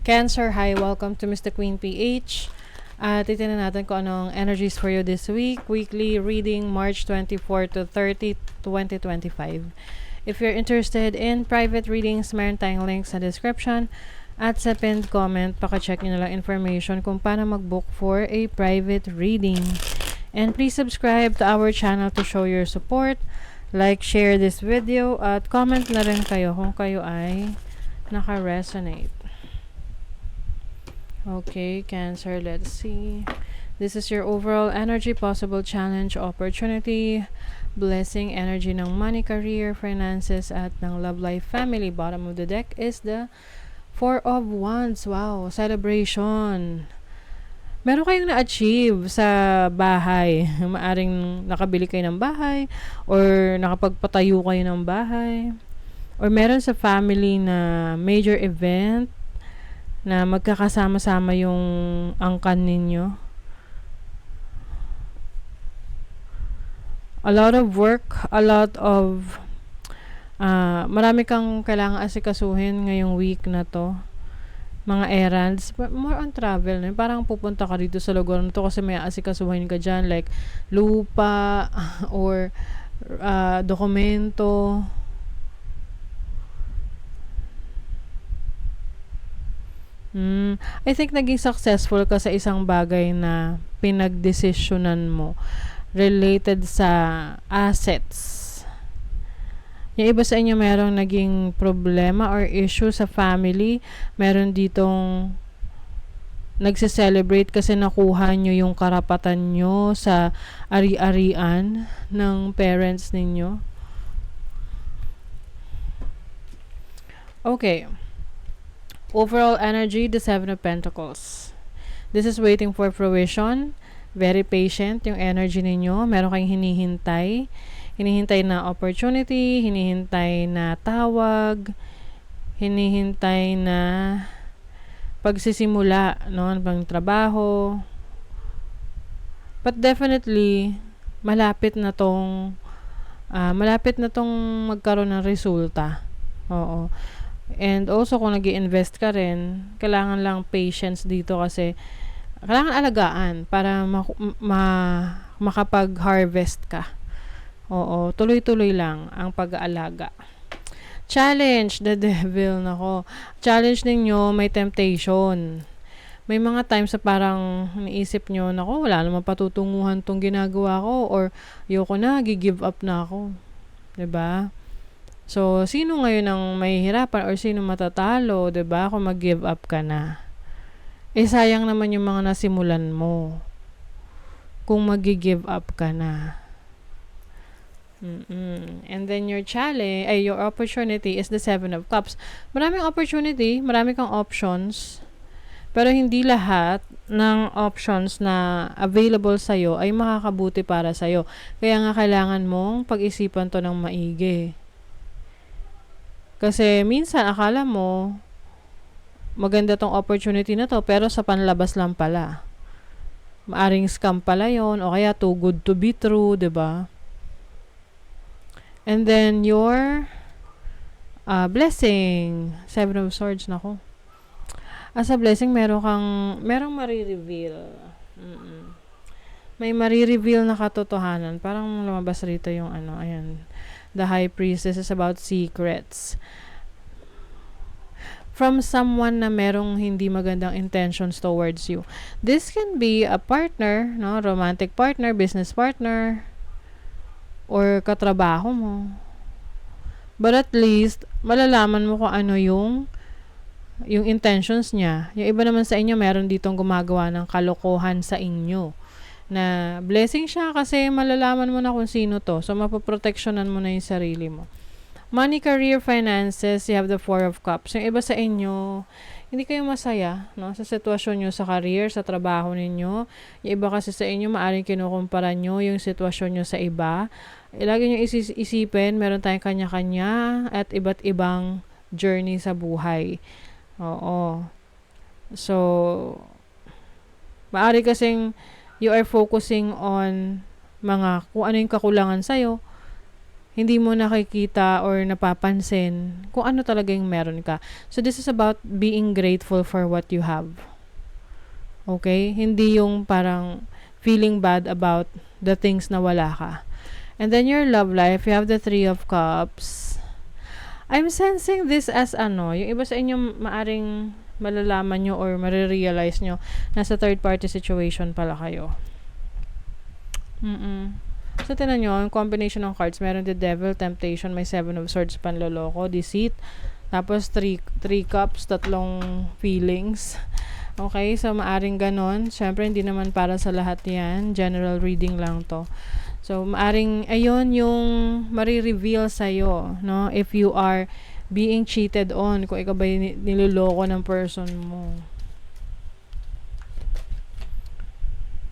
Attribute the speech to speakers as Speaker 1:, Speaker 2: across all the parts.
Speaker 1: Cancer, hi, welcome to Mr. Queen PH. Titignan natin kung anong energies for you this week. Weekly reading, March 24 to 30, 2025. If you're interested in private readings, meron tayong link sa description. At sa pinned comment, paka-check nyo na lang information kung paano mag-book for a private reading. And please subscribe to our channel to show your support. Like, share this video, at comment na rin kayo kung kayo ay naka-resonate. Okay, Cancer, let's see. This is your overall energy, possible challenge, opportunity, blessing, energy ng money, career, finances, at ng love life, family. Bottom of the deck is the Four of Wands. Wow, celebration. Meron kayong na-achieve sa bahay. Maaring nakabili kayo ng bahay or nakapagpatayo kayo ng bahay. Or meron sa family na major event na magkakasama-sama yung angkan ninyo. A lot of work, a lot of marami kang kailangang asikasuhin ngayong week na to. Mga errands, more on travel. Parang pupunta ka dito sa lugar na to kasi may asikasuhin ka dyan, like lupa or dokumento. I think naging successful ka sa isang bagay na pinagdesisyonan mo related sa assets. Yung iba sa inyo merong naging problema or issue sa family. Meron ditong nagse-celebrate kasi nakuha nyo yung karapatan nyo sa ari-arian ng parents ninyo. Okay. Overall energy, the Seven of Pentacles. This is waiting for fruition. Very patient yung energy ninyo. Meron kayong hinihintay. Hinihintay na opportunity, hinihintay na tawag, hinihintay na pagsisimula, no, ng trabaho. But definitely, malapit na tong magkaroon ng resulta. Oo. And also, kung nag-i-invest ka rin, kailangan lang patience dito kasi kailangan alagaan para makapag-harvest ka. Oo, tuloy-tuloy lang ang pag-aalaga. Challenge, the devil, nako. Challenge ninyo, may temptation. May mga times na parang iniisip nyo, nako, wala naman patutunguhan tong ginagawa ko, or yoko na, gi-give up na ako. 'Di ba? So, sino ngayon ang mahihirapan or sino matatalo, 'di ba? Kung mag-give up ka na. Sayang naman yung mga nasimulan mo. Kung mag-give up ka na. And then your challenge, your opportunity is the Seven of Cups. Maraming opportunity, marami kang options. Pero hindi lahat ng options na available sa'yo ay makakabuti para sa'yo. Kaya nga kailangan mong pag-isipan to ng maigi. Kasi minsan akala mo maganda tong opportunity na to pero sa panlabas lang pala. Maaring scam pala yon o kaya too good to be true, 'di ba? And then your blessing, Seven of Swords, nako. As a blessing, merong marireveal. May marireveal na katotohanan. Parang lumabas rito yung ayan. The High Priestess is about secrets. From someone na merong hindi magandang intentions towards you. This can be a partner, no? Romantic partner, business partner, or katrabaho mo. But at least, malalaman mo kung ano yung intentions niya. Yung iba naman sa inyo, meron ditong gumagawa ng kalokohan sa inyo. Na blessing siya kasi malalaman mo na kung sino to. So, mapoproteksyonan mo na yung sarili mo. Money, career, finances, you have the Four of Cups. Yung iba sa inyo, hindi kayo masaya, no? Sa sitwasyon nyo sa career, sa trabaho ninyo. Yung iba kasi sa inyo, maaaring kinukumpara nyo yung sitwasyon nyo sa iba. Lagi nyo isipin, meron tayong kanya-kanya at iba't ibang journey sa buhay. Oo. So, maaari kasing you are focusing on kung ano yung kakulangan sa'yo, hindi mo nakikita or napapansin kung ano talaga yung meron ka. So, this is about being grateful for what you have. Okay? Hindi yung parang feeling bad about the things na wala ka. And then your love life, you have the Three of Cups. I'm sensing this as yung iba sa inyo maaring malalaman nyo or marirealize nyo, nasa third party situation pala kayo. So, tinan nyo, yung combination ng cards, meron the Devil, Temptation, may Seven of Swords, panloloko, Deceit, tapos three Cups, 3 feelings. Okay, so maaring ganon. Syempre, hindi naman para sa lahat yan. General reading lang to. So, maaring, ayun yung marireveal sa'yo, no? If you are being cheated on, kung ikaw ba niloloko ng person mo.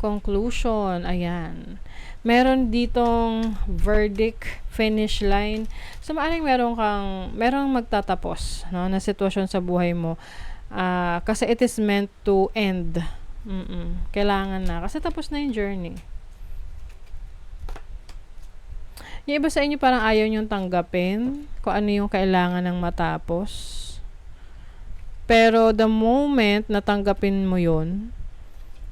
Speaker 1: Conclusion, ayan. Meron ditong verdict, finish line. So, maaring merong magtatapos, no, na sitwasyon sa buhay mo. Kasi it is meant to end. Kailangan na. Kasi tapos na yung journey. Yung iba sa inyo parang ayaw nyong tanggapin kung ano yung kailangan ng matapos. Pero the moment na tanggapin mo yun,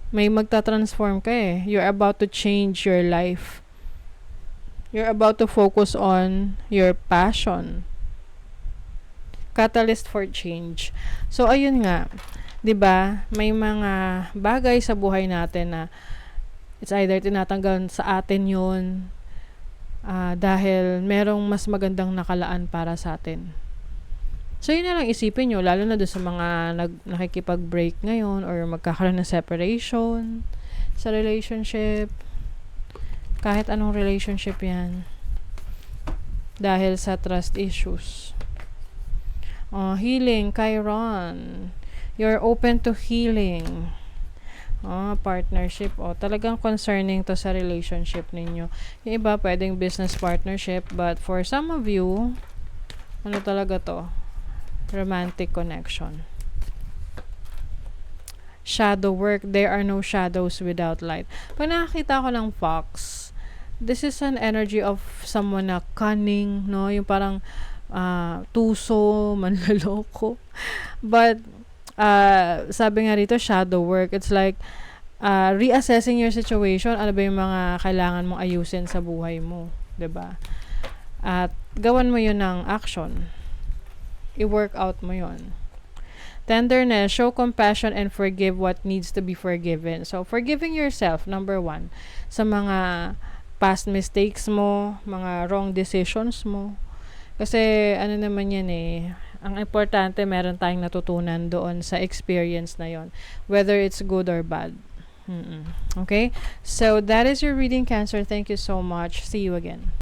Speaker 1: may magta-transform ka eh. You're about to change your life. You're about to focus on your passion. Catalyst for change. So, ayun nga. 'Di ba? May mga bagay sa buhay natin na it's either tinatanggal sa atin yun dahil merong mas magandang nakalaan para sa atin. So, yun na lang isipin nyo, lalo na doon sa mga nakikipag-break ngayon or magkakaroon ng separation sa relationship. Kahit anong relationship yan. Dahil sa trust issues. Healing, Chiron. You're open to healing. Partnership. Talagang concerning to sa relationship ninyo. Yung iba, pwedeng business partnership. But for some of you, ano talaga to? Romantic connection. Shadow work. There are no shadows without light. Pag nakakita ko ng fox, this is an energy of someone na cunning, no? Yung parang tuso, manloloko. But, sabi nga rito, shadow work. It's like, reassessing your situation. Ano ba yung mga kailangan mong ayusin sa buhay mo? 'Di ba? At, gawan mo yun ng action. I-work out mo yun. Tenderness, show compassion and forgive what needs to be forgiven. So, forgiving yourself, number 1. Sa mga past mistakes mo, mga wrong decisions mo. Kasi, ano naman yan eh, ang importante, meron tayong natutunan doon sa experience na yon, whether it's good or bad. Okay? So, that is your reading, Cancer. Thank you so much. See you again.